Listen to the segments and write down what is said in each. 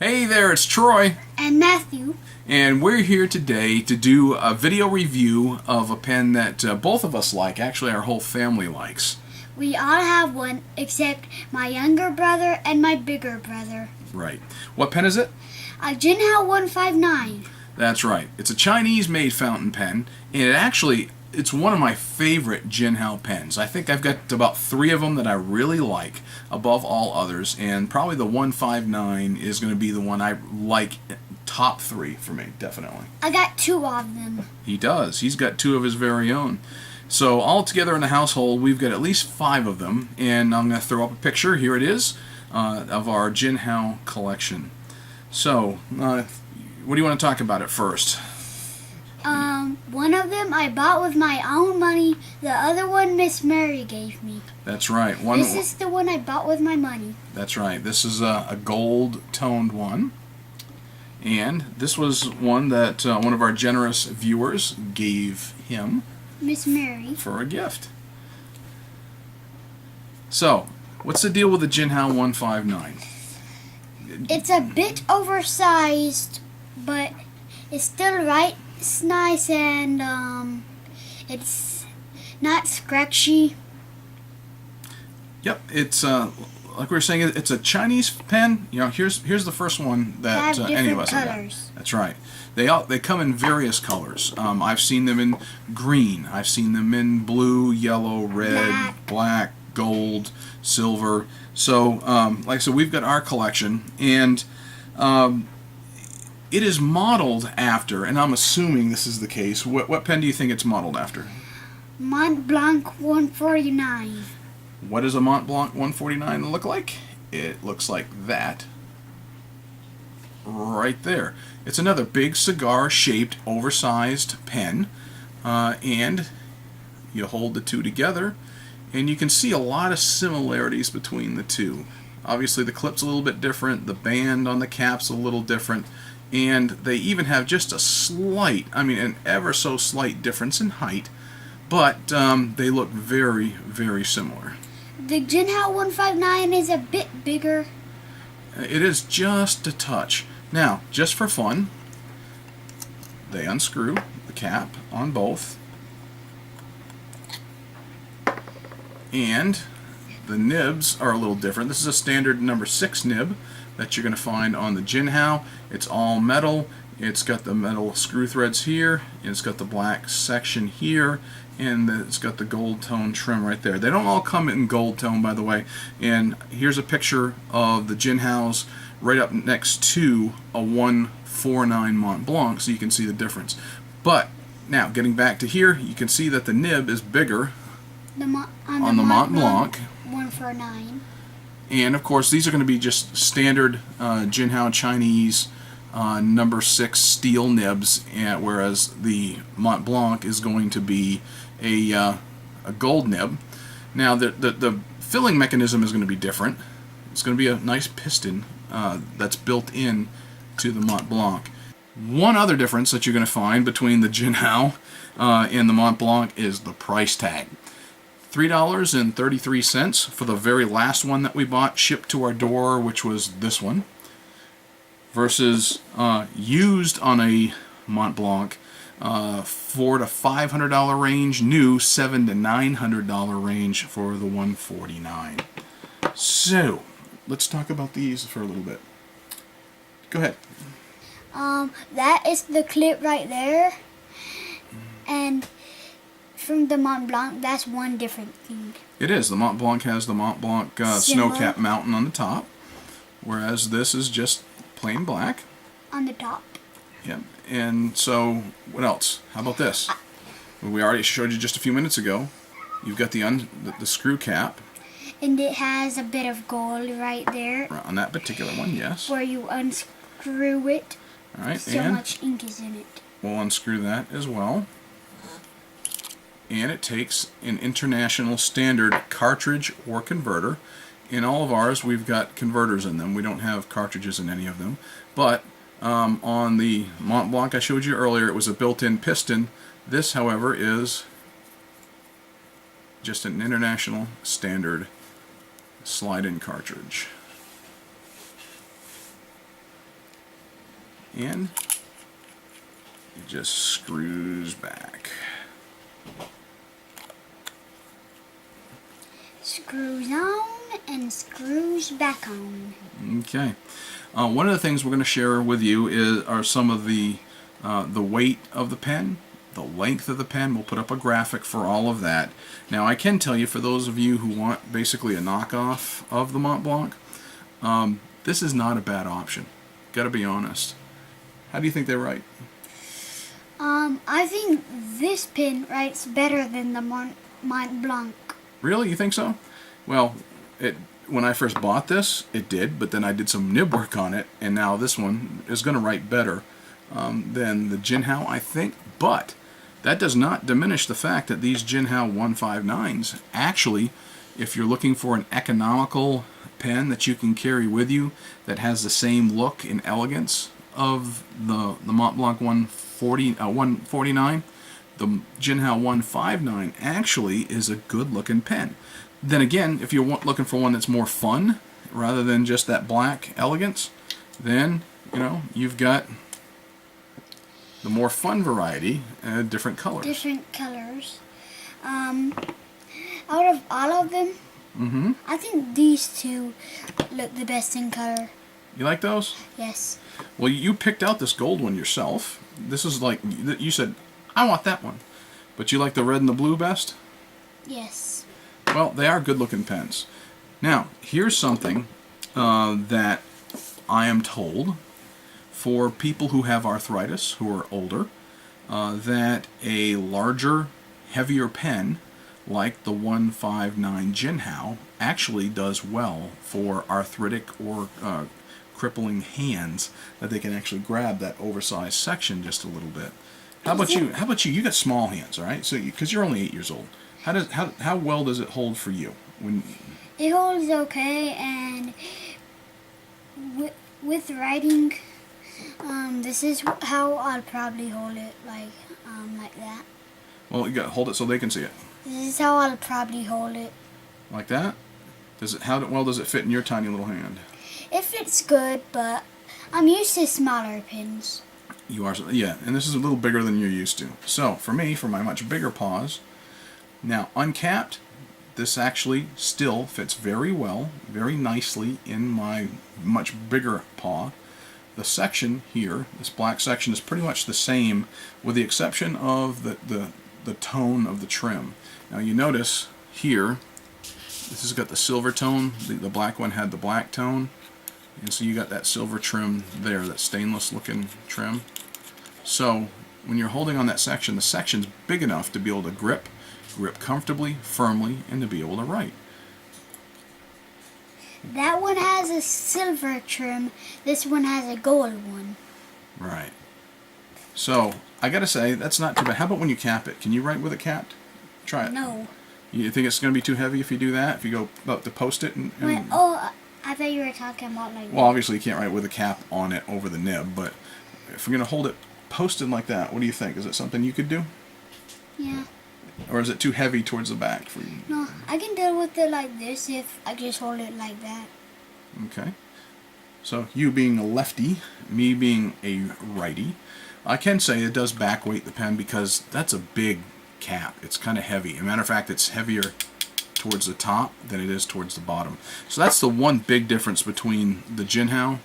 Hey there, it's Troy, And Matthew. and we're here today to do a video review of a pen that both of us like, actually our whole family likes. We all have one except my younger brother and my bigger brother. Right. What pen is it? A Jinhao 159. That's right. It's a Chinese-made fountain pen, and it's one of my favorite Jinhao pens. I think I've got about 3 of them that I really like above all others, and probably the 159 is going to be the one I like top 3 for me, definitely. I got 2 of them. He does. He's got 2 of his very own. So all together in the household, we've got at least 5 of them, and I'm going to throw up a picture. Here it is of our Jinhao collection. So, what do you want to talk about it first? One of them I bought with my own money. The other one Miss Mary gave me. That's right. This is the one I bought with my money. That's right. This is a gold-toned one. And this was one that one of our generous viewers gave him. Miss Mary. For a gift. So, what's the deal with the Jinhao 159? It's a bit oversized, but it's still right. It's nice and it's not scratchy. Yep, it's like we were saying, it's a Chinese pen. You know, here's the first one that any of us have got. That's right. They come in various colors. I've seen them in green. I've seen them in blue, yellow, red, black, gold, silver. So, like I said, we've got our collection, and it is modeled after, and I'm assuming this is the case. What pen do you think it's modeled after? Mont Blanc 149. What does a Mont Blanc 149 look like? It looks like that right there. It's another big cigar-shaped, oversized pen, and you hold the two together, and you can see a lot of similarities between the two. Obviously, the clip's a little bit different, the band on the cap's a little different, and they even have just a slight, an ever so slight difference in height, but they look very, very similar. The Jinhao 159 is a bit bigger. It is just a touch. Now, just for fun, they unscrew the cap on both, and the nibs are a little different. This is a standard number 6 nib that you're going to find on the Jinhao. It's all metal. It's got the metal screw threads here, and it's got the black section here, and it's got the gold tone trim right there. They don't all come in gold tone, by the way, and here's a picture of the Jinhaos right up next to a 149 Mont Blanc, so you can see the difference. But now, getting back to here, you can see that the nib is bigger on the Mont Blanc 149. And of course, these are going to be just standard Jinhao Chinese number 6 steel nibs, whereas the Mont Blanc is going to be a gold nib. Now, the filling mechanism is going to be different. It's going to be a nice piston that's built in to the Mont Blanc. One other difference that you're going to find between the Jinhao and the Mont Blanc is the price tag. $3.33 for the very last one that we bought, shipped to our door, which was this one, versus used on a Mont Blanc, $400 to $500 range, new $700 to $900 range for the 149. So, let's talk about these for a little bit. Go ahead. That is the clip right there, and from the Mont Blanc, that's one different thing. It is. The Mont Blanc has the Mont Blanc snowcap mountain on the top, whereas this is just plain black. On the top. Yep. And so, what else? How about this? We already showed you just a few minutes ago. You've got the screw cap. And it has a bit of gold right there. On that particular one, yes. Where you unscrew it. All right. So much ink is in it. We'll unscrew that as well. And it takes an international standard cartridge or converter. In all of ours, we've got converters in them. We don't have cartridges in any of them. But on the Mont Blanc I showed you earlier, it was a built-in piston. This, however, is just an international standard slide-in cartridge. and it just screws back. Screws on and screws back on. Okay. One of the things we're going to share with you are some of the weight of the pen, the length of the pen. We'll put up a graphic for all of that. Now, I can tell you, for those of you who want basically a knockoff of the Mont Blanc, this is not a bad option. Got to be honest. How do you think they write? I think this pen writes better than the Mont Blanc. Really? You think so? Well, when I first bought this, it did, but then I did some nib work on it, and now this one is going to write better than the Jinhao, I think. But that does not diminish the fact that these Jinhao 159s, actually, if you're looking for an economical pen that you can carry with you that has the same look and elegance of the Mont Blanc 149, the Jinhao 159 actually is a good looking pen. Then again, if you're looking for one that's more fun rather than just that black elegance, then you've got the more fun variety, different colors. Different colors. Out of all of them, I think these two look the best in color. You like those? Yes. Well, you picked out this gold one yourself. This is like, you said, I want that one. But you like the red and the blue best? Yes. Well, they are good looking pens. Now, here's something that I am told for people who have arthritis, who are older, that a larger, heavier pen like the 159 Jinhao actually does well for arthritic or crippling hands, that they can actually grab that oversized section just a little bit. How about you? How about you? You got small hands, all right? So because you're only 8 years old, how well does it hold for you? It holds okay, and with writing, this is how I'll probably hold it, like that. Well, you got to hold it so they can see it. This is how I'll probably hold it. Like that? How well does it fit in your tiny little hand? It fits good, but I'm used to smaller pens. You are, yeah, and this is a little bigger than you're used to. So, for me, for my much bigger paws, now uncapped, this actually still fits very well, very nicely in my much bigger paw. The section here, this black section, is pretty much the same, with the exception of the tone of the trim. Now you notice here, this has got the silver tone, the black one had the black tone, and so you got that silver trim there, that stainless looking trim. So when you're holding on that section, the section's big enough to be able to grip comfortably, firmly, and to be able to write. That one has a silver trim, this one has a gold one. Right. So I gotta say, that's not too bad. How about when you cap it? Can you write with it capped? Try it. No. You think it's going to be too heavy if you do that? If you go about to post it? Wait, I thought you were talking about like... Well, obviously you can't write with a cap on it over the nib, but if we're going to hold it posted like that, what do you think? Is it something you could do? Yeah. Or is it too heavy towards the back for you? No, I can deal with it like this if I just hold it like that. Okay. So you being a lefty, me being a righty, I can say it does back weight the pen because that's a big cap. It's kind of heavy. As a matter of fact, it's heavier towards the top than it is towards the bottom. So that's the one big difference between the Jinhao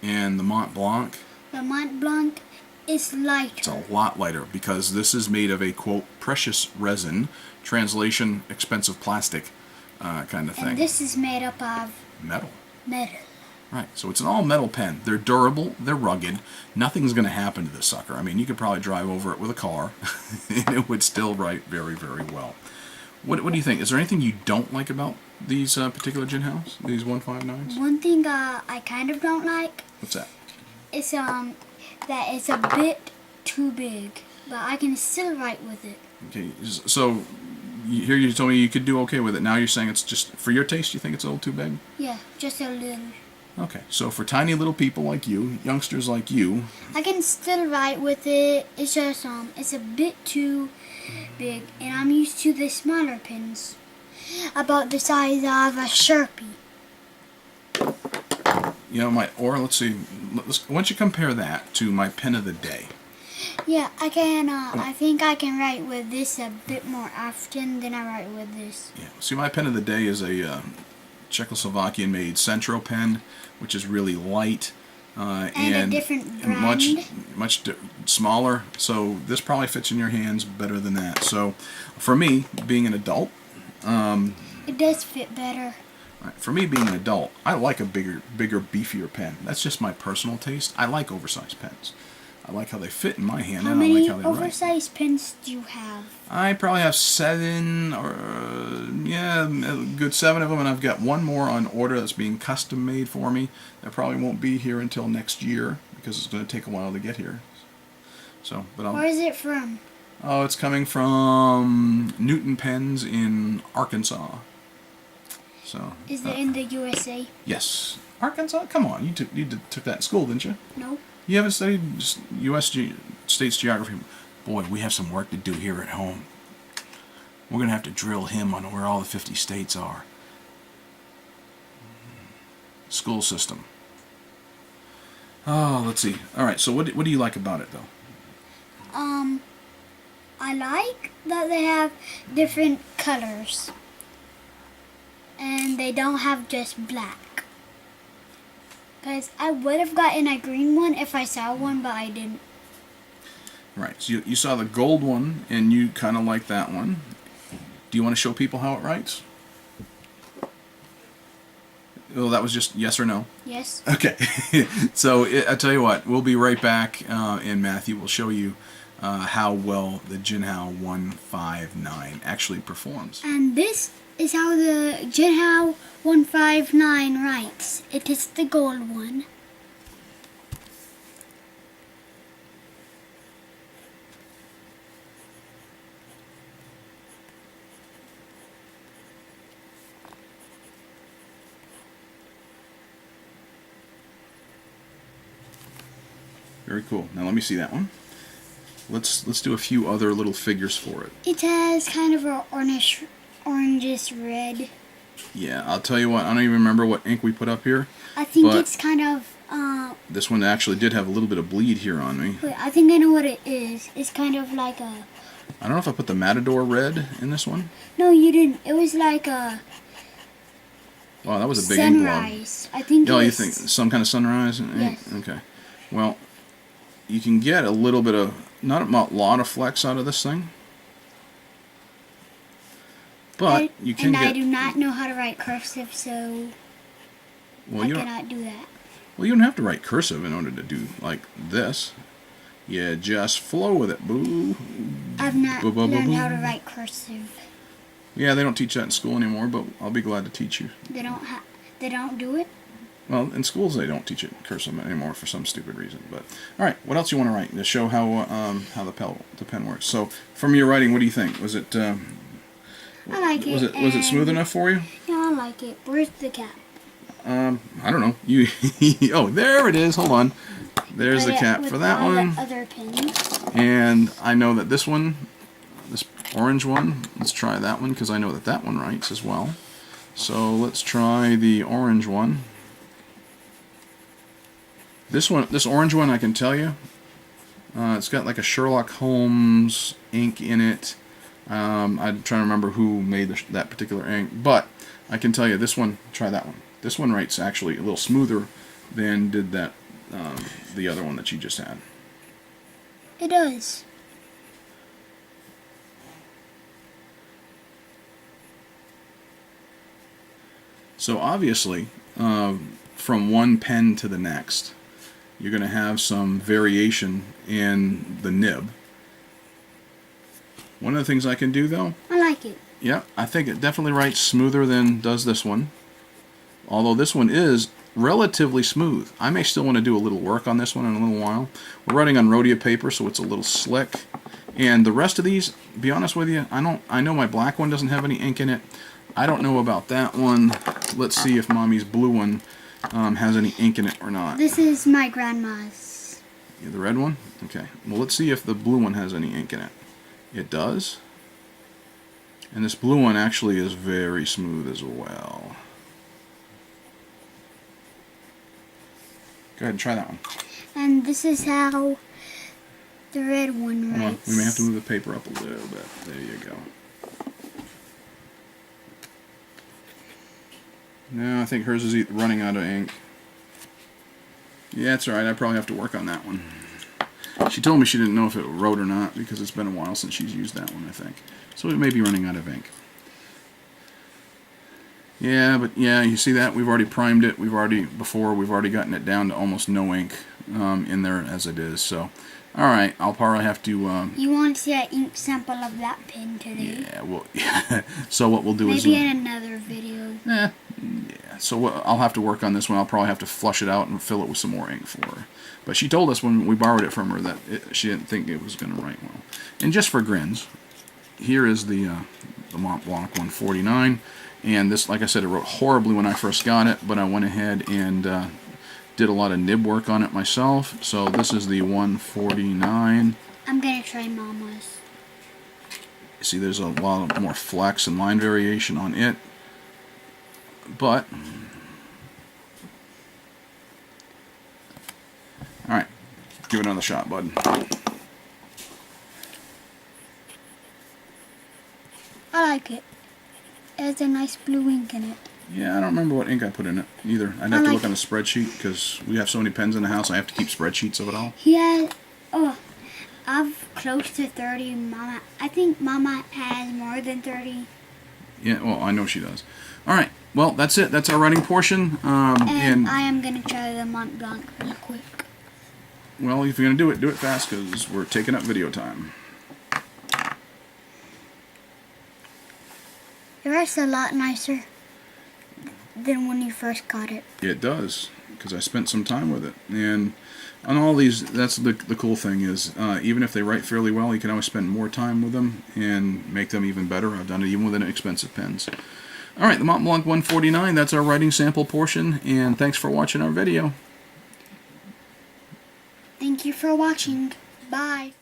and the Mont Blanc. The Mont Blanc is lighter. It's a lot lighter because this is made of a, quote, precious resin, translation, expensive plastic kind of thing. And this is made up of... metal. Metal. Right, so it's an all-metal pen. They're durable, they're rugged. Nothing's going to happen to this sucker. I mean, you could probably drive over it with a car, and it would still write very, very well. What do you think? Is there anything you don't like about these particular Jinhaos, these 159s? One thing I kind of don't like... What's that? It's that it's a bit too big, but I can still write with it. Okay, so here you told me you could do okay with it. Now you're saying it's just, for your taste, you think it's a little too big? Yeah, just a little. Okay, so for tiny little people like you, youngsters like you... I can still write with it, it's just, it's a bit too big, and I'm used to the smaller pens, about the size of a Sharpie. you know, let's see, why don't you compare that to my pen of the day? Yeah, I can. I think I can write with this a bit more often than I write with this. Yeah. See, my pen of the day is a Czechoslovakian-made Centro pen, which is really light And a different brand. much smaller. So this probably fits in your hands better than that. So, for me, being an adult, It does fit better. for me being an adult, I like a bigger, beefier pen. That's just my personal taste. I like oversized pens. I like how they fit in my hand. How and I many like how they write. oversized pens do you have? I probably have 7 or yeah, a good 7 of them, and I've got one more on order that's being custom made for me. That probably won't be here until next year because it's going to take a while to get here. So, but Where is it from? oh, it's coming from Newton Pens in Arkansas. So. Is it in the USA? Yes, Arkansas. Come on, you took that in school, didn't you? No. You haven't studied U.S. States geography. Boy, we have some work to do here at home. We're going to have to drill him on where all the 50 states are. School system. Oh, let's see. All right, so what do you like about it, though? I like that they have different colors. And they don't have just black. Because I would have gotten a green one if I saw one, but I didn't. Right, so you saw the gold one, and you kind of like that one. Do you want to show people how it writes? Well, that was just yes or no? Yes. Okay. So, I tell you what, we'll be right back, and Matthew will show you how well the Jinhao 159 actually performs. And this is how the Jinhao 159 writes. It is the gold one. Very cool. Now let me see that one. Let's do a few other little figures for it. It has kind of a orangish red. Yeah, I'll tell you what, I don't even remember what ink we put up here. I think but it's kind of this one actually did have a little bit of bleed here on me. wait, I think I know what it is. It's kind of like a... I don't know if I put the Matador red in this one. No, you didn't. It was like a Wow, that was a big ink blob. sunrise. I think Oh, it you was... think some kind of sunrise? Yes. Okay. Well, you can get a little bit of, not a lot of flex out of this thing. But you can and get... I do not know how to write cursive, so well, I you don't, cannot do that. well, you don't have to write cursive in order to do like this. Yeah, just flow with it. Boo. I've not Boo, boo, boo, learned how to boo. write cursive. Yeah, they don't teach that in school anymore, but I'll be glad to teach you. They don't do it? Well, in schools they don't teach it cursive anymore for some stupid reason. But all right, what else you want to write to show how the pen works? So, from your writing, what do you think? Was it I like it. was it smooth enough for you? Yeah, I like it. Where's the cap? I don't know. You oh, there it is. Hold on. There's the cap for that one. Other pens. And I know that this one, this orange one, let's try that one because I know that that one writes as well. So let's try the orange one. This orange one, I can tell you, it's got like a Sherlock Holmes ink in it. I'm trying to remember who made that particular ink, but I can tell you this one, try that one. This one writes actually a little smoother than did that the other one that you just had. It does. So obviously, from one pen to the next, you're going to have some variation in the nib. One of the things I can do though, I like it. yeah, I think it definitely writes smoother than does this one. Although this one is relatively smooth. I may still want to do a little work on this one in a little while. We're writing on rhodia paper, so it's a little slick. And the rest of these, to be honest with you, I know my black one doesn't have any ink in it. I don't know about that one. Let's see if Mommy's blue one has any ink in it or not. This is my grandma's. Yeah, the red one? Okay. Well, let's see if the blue one has any ink in it. It does. And this blue one actually is very smooth as well. Go ahead and try that one. And this is how the red one Hold on. writes. We may have to move the paper up a little bit. There you go. No, I think hers is running out of ink. Yeah, it's alright. I probably have to work on that one. She told me she didn't know if it wrote or not because it's been a while since she's used that one, I think. So it may be running out of ink. Yeah, but yeah, you see that? We've already primed it. We've already gotten it down to almost no ink in there as it is. So, alright, I'll probably have to... You want to see an ink sample of that pen today? Yeah, well, yeah. So what we'll do is... Maybe in another video. Yeah. So I'll have to work on this one. I'll probably have to flush it out and fill it with some more ink for her. But she told us when we borrowed it from her that she didn't think it was going to write well. And just for grins, here is the Mont Blanc 149. And this, like I said, it wrote horribly when I first got it, but I went ahead and did a lot of nib work on it myself. So this is the 149. I'm going to try Mama's. See, there's a lot more flex and line variation on it. But, alright, give it another shot, bud. I like it. It has a nice blue ink in it. Yeah, I don't remember what ink I put in it either. I'd have to look on the spreadsheet because we have so many pens in the house. I have to keep spreadsheets of it all. He has, I've close to 30. Mama, I think Mama has more than 30. Yeah, well, I know she does. Alright, well, that's it. That's our writing portion. And I am going to try the Mont Blanc really quick. Well, if you're going to do it fast because we're taking up video time. It writes a lot nicer than when you first got it. It does, because I spent some time with it. And on all these, that's the cool thing is, even if they write fairly well, you can always spend more time with them and make them even better. I've done it even with inexpensive pens. Alright, the Mont Blanc 149, that's our writing sample portion, and thanks for watching our video. Thank you for watching. Bye.